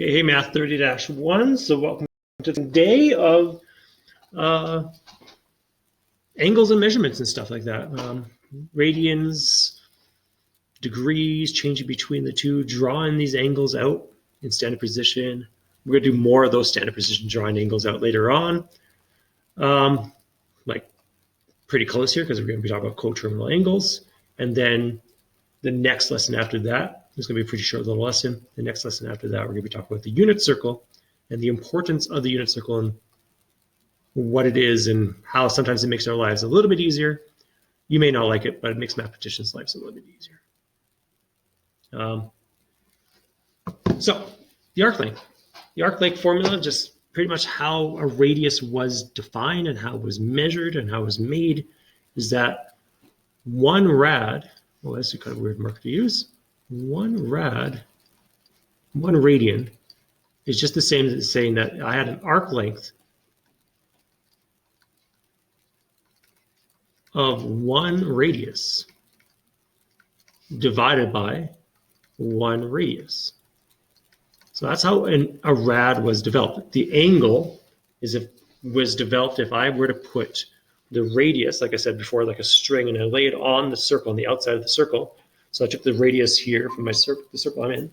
Okay, hey, Math 30-1. So welcome to the day of angles and measurements and stuff like that. Radians, degrees, changing between the two, drawing these angles out in standard position. We're going to do more of those standard position drawing angles out later on. Like pretty close here because we're going to be talking about coterminal angles. And then the next lesson after that, it's going to be a pretty short little lesson. The next lesson after that, we're going to be talking about the unit circle and the importance of the unit circle and what it is and how sometimes it makes our lives a little bit easier. You may not like it, but it makes mathematicians' lives a little bit easier. So the arc length. The arc length formula, just pretty much how a radius was defined and how it was measured and how it was made, is that 1 rad, well, that's a kind of weird mark to use. 1 radian is just the same as saying that I had an arc length of 1 radius divided by 1 radius. So that's how a rad was developed. The angle was developed if I were to put the radius, like I said before, like a string, and I lay it on the circle, on the outside of the circle. So I took the radius here from my circle, the circle I'm in.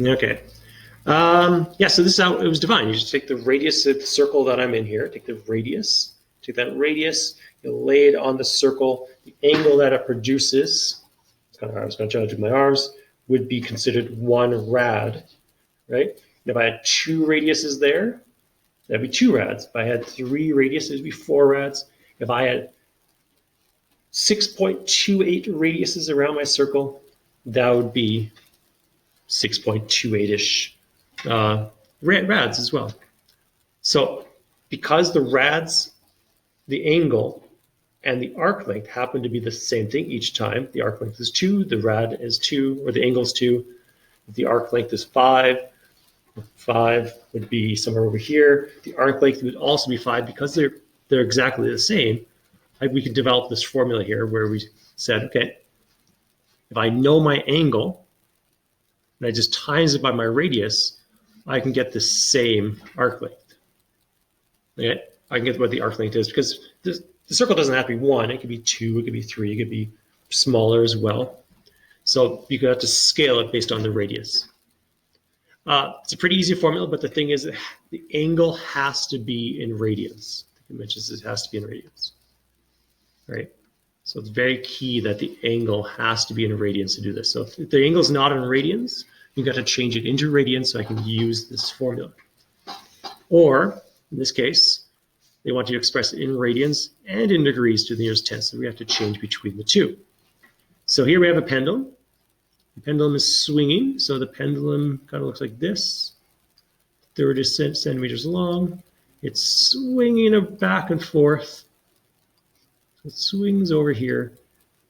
Okay. Yeah, so this is how it was defined. You just take the radius of the circle that I'm in here, take that radius, you lay it on the circle. The angle that it produces, it's kind of hard, I was going to try to do my arms, would be considered 1 rad, right? And if I had 2 radiuses there, that'd be 2 rads. If I had 3 radiuses, it'd be 4 rads. If I had 6.28 radiuses around my circle, that would be 6.28-ish rads as well. So because the rads, the angle, and the arc length happen to be the same thing each time, the arc length is 2, the rad is 2, or the angle is 2. If the arc length is 5 would be somewhere over here. The arc length would also be 5 because they're exactly the same. Like we could develop this formula here where we said, okay, if I know my angle and I just times it by my radius, I can get the same arc length. Okay? I can get what the arc length is because the circle doesn't have to be 1. It could be 2, it could be 3, it could be smaller as well. So you could have to scale it based on the radius. It's a pretty easy formula, but the thing is the angle has to be in radians. The mentions it has to be in radians. Right? So it's very key that the angle has to be in radians to do this. So if the angle is not in radians, you've got to change it into radians so I can use this formula. Or, in this case, they want you to express it in radians and in degrees to the nearest 10, so we have to change between the two. So here we have a pendulum. The pendulum is swinging, so the pendulum kind of looks like this. 30 centimeters long. It's swinging back and forth. It swings over here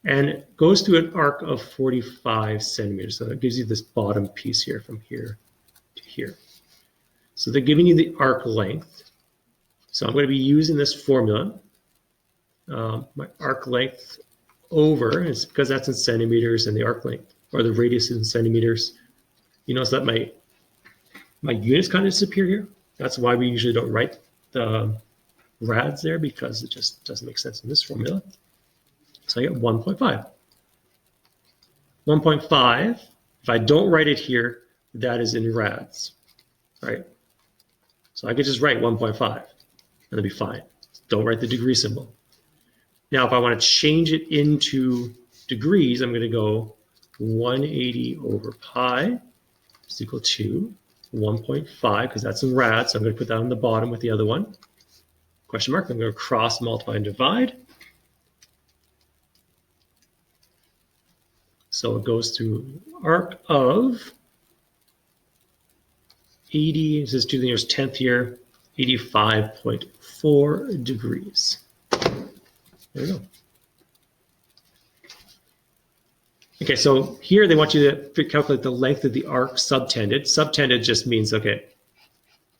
and it goes through an arc of 45 centimeters. So that gives you this bottom piece here from here to here. So they're giving you the arc length. So I'm going to be using this formula. My arc length over, is because that's in centimeters and the arc length, or the radius is in centimeters. You notice that my units kind of disappear here. That's why we usually don't write the rads there, because it just doesn't make sense in this formula. So I get 1.5. 1.5, if I don't write it here, that is in rads, right? So I could just write 1.5, and it'll be fine. Don't write the degree symbol. Now, if I want to change it into degrees, I'm going to go 180 over pi is equal to 1.5, because that's in rads, so I'm going to put that on the bottom with the other one. Question mark, I'm going to cross, multiply, and divide. So it goes through arc of 80, this is to the nearest 10th here, 85.4 degrees. There we go. Okay, so here they want you to calculate the length of the arc subtended. Subtended just means, okay,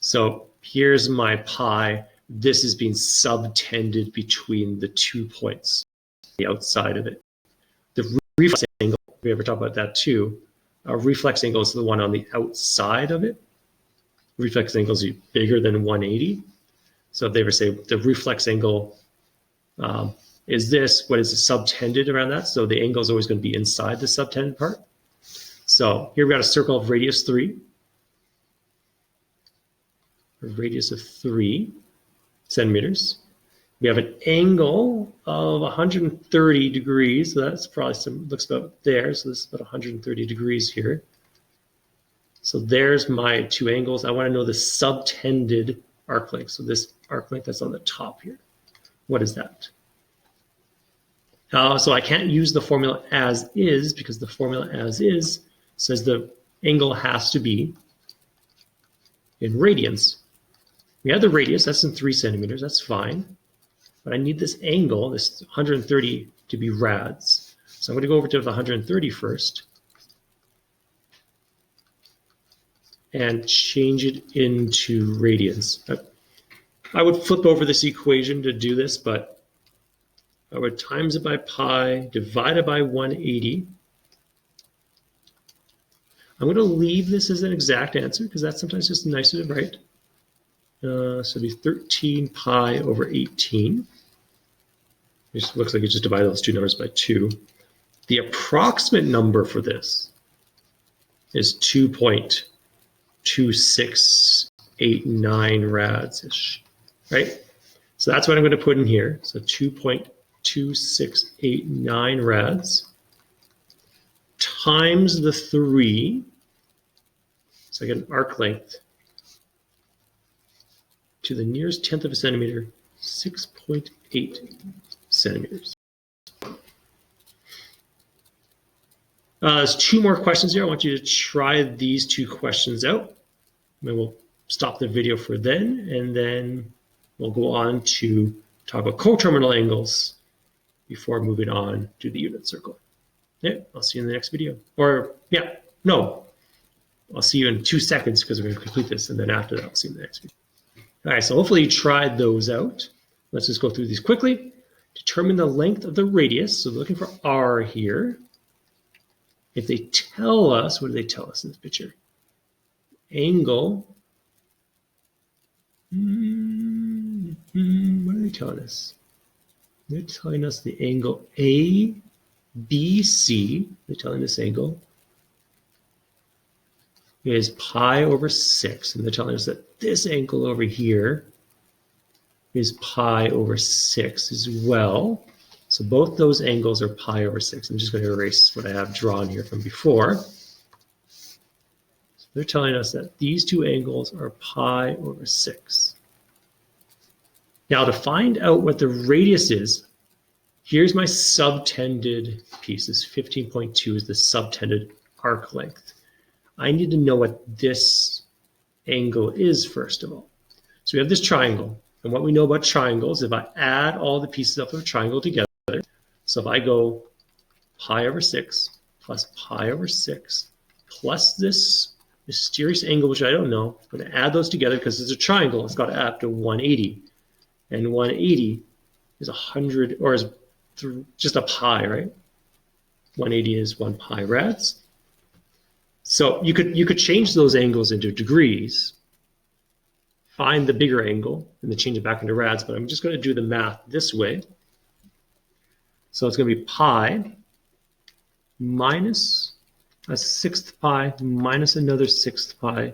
so here's my pi. This is being subtended between the 2 points, the outside of it. The reflex angle, we ever talk about that too, A reflex angle is the one on the outside of it. Reflex angle is bigger than 180. So if they ever say the reflex angle is this, what is the subtended around that? So the angle is always going to be inside the subtended part. So here we've got a circle of radius 3. A radius of 3 centimeters. We have an angle of 130 degrees. So that's probably looks about there. So this is about 130 degrees here. So there's my two angles. I want to know the subtended arc length. So this arc length that's on the top here. What is that? So I can't use the formula as is because the formula as is says the angle has to be in radians. We have the radius, that's in 3 centimeters, that's fine. But I need this angle, this 130, to be rads. So I'm going to go over to the 130 first and change it into radians. I would flip over this equation to do this, but I would times it by pi, divide it by 180. I'm going to leave this as an exact answer because that's sometimes just nicer to write. So it'd be 13 pi over 18. It just looks like you just divide those two numbers by 2. The approximate number for this is 2.2689 rads-ish, right? So that's what I'm going to put in here. So 2.2689 rads times the 3. So I get an arc length to the nearest tenth of a centimeter, 6.8 centimeters. There's 2 more questions here. I want you to try these 2 questions out. And we'll stop the video for then, and then we'll go on to talk about coterminal angles before moving on to the unit circle. Yeah, I'll see you in the next video. Or, yeah, no, I'll see you in 2 seconds because we're going to complete this, and then after that, I'll see you in the next video. All right, so hopefully you tried those out. Let's just go through these quickly. Determine the length of the radius. So we're looking for r here. If they tell us, what do they tell us in this picture? Angle. What are they telling us? They're telling us the angle ABC. They're telling us angle is pi over 6. And they're telling us that this angle over here is pi over 6 as well. So both those angles are pi over 6. I'm just going to erase what I have drawn here from before. So they're telling us that these 2 angles are pi over 6. Now to find out what the radius is, here's my subtended piece. This 15.2 is the subtended arc length. I need to know what this angle is first of all. So we have this triangle. And what we know about triangles, if I add all the pieces of a triangle together, so if I go pi over 6 plus pi over 6 plus this mysterious angle, which I don't know, I'm going to add those together because it's a triangle. It's got to add up to 180. And 180 is 100, or is just a pi, right? 180 is 1 pi rads. So you could change those angles into degrees, find the bigger angle, and then change it back into rads, but I'm just going to do the math this way. So it's going to be pi minus a 1/6 pi minus another 1/6 pi.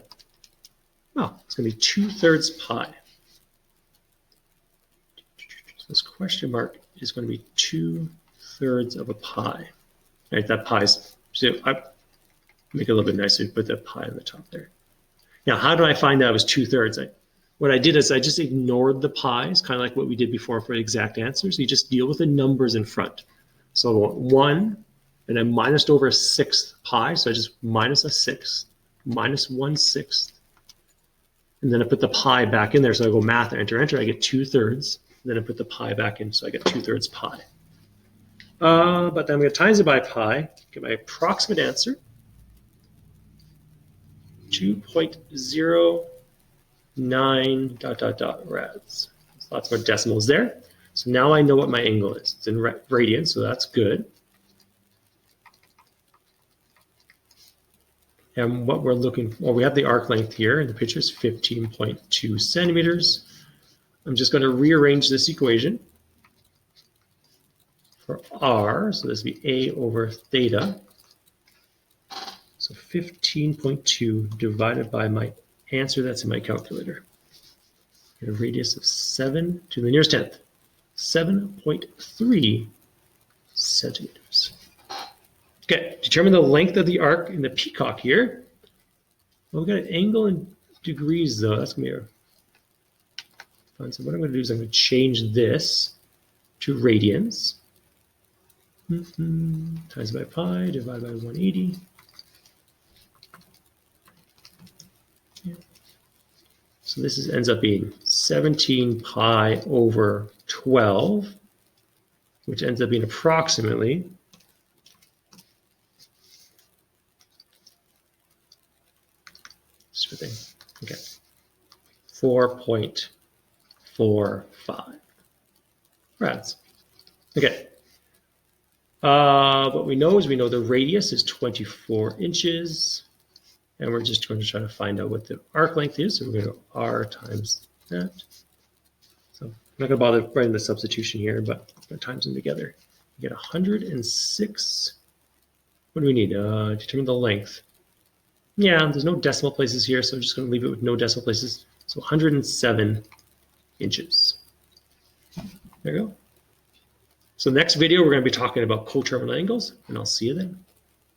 Well, it's going to be 2/3 pi. So this question mark is going to be 2/3 of a pi. Right, that pi's, so I make it a little bit nicer, put that pi on the top there. Now, how do I find out it was 2/3? What I did is I just ignored the pi's, kind of like what we did before for the exact answers. You just deal with the numbers in front. So I want 1, and I minused over a 1/6 pi, so I just minus a 1/6, minus 1/6, and then I put the pi back in there. So I go math, enter, enter, I get 2/3. Then I put the pi back in, so I get 2/3 pi. But then I'm going to times it by pi, get my approximate answer, 2.09 rads. So lots more decimals there. So now I know what my angle is. It's in radians, so that's good. And what we're looking for, well, we have the arc length here, and the picture is 15.2 centimeters. I'm just going to rearrange this equation for r, so this would be a over theta. So 15.2 divided by my answer that's in my calculator. Get a radius of 7 to the nearest tenth, 7.3 centimeters. Okay, determine the length of the arc in the peacock here. Well, we've got an angle in degrees though. That's going to be fun. So what I'm going to do is I'm going to change this to radians. Times by pi, divided by 180. Yeah. So this ends up being 17 pi over 12, which ends up being approximately 4.45 rads. Okay. What we know is we know the radius is 24 inches, and we're just going to try to find out what the arc length is. So we're going to go r times that. So I'm not going to bother writing the substitution here, but I'm going to times them together. You get 106. What do we need? Determine the length. Yeah, there's no decimal places here, so I'm just going to leave it with no decimal places. So 107 inches. There you go. So next video, we're going to be talking about coterminal angles, and I'll see you then.